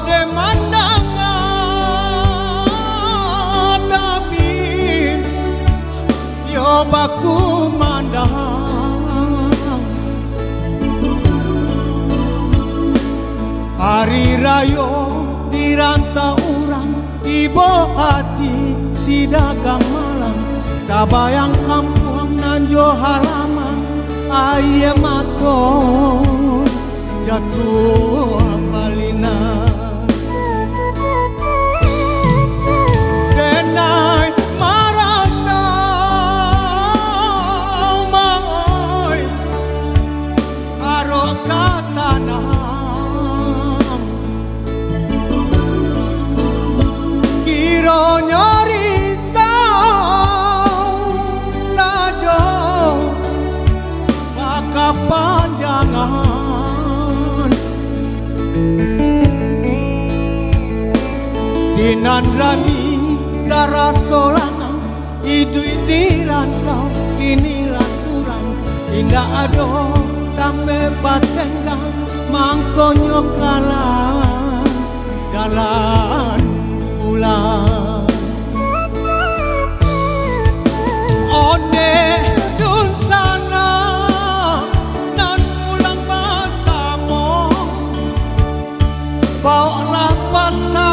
de mandangan David yo baku mandang hari rayo dirantau orang ibu hati si dagang malam kabayang kampung nanjo halaman ayam maton jatuh balina denai marana mai aro kasana kiro nyori sajo maka panjangan dinan rami darah sorangan idui dirantau inilah surang indah ado tambe batenggang mangkonyo kalah jalan pulang one dun sana nan pulang bersama bawalah pasar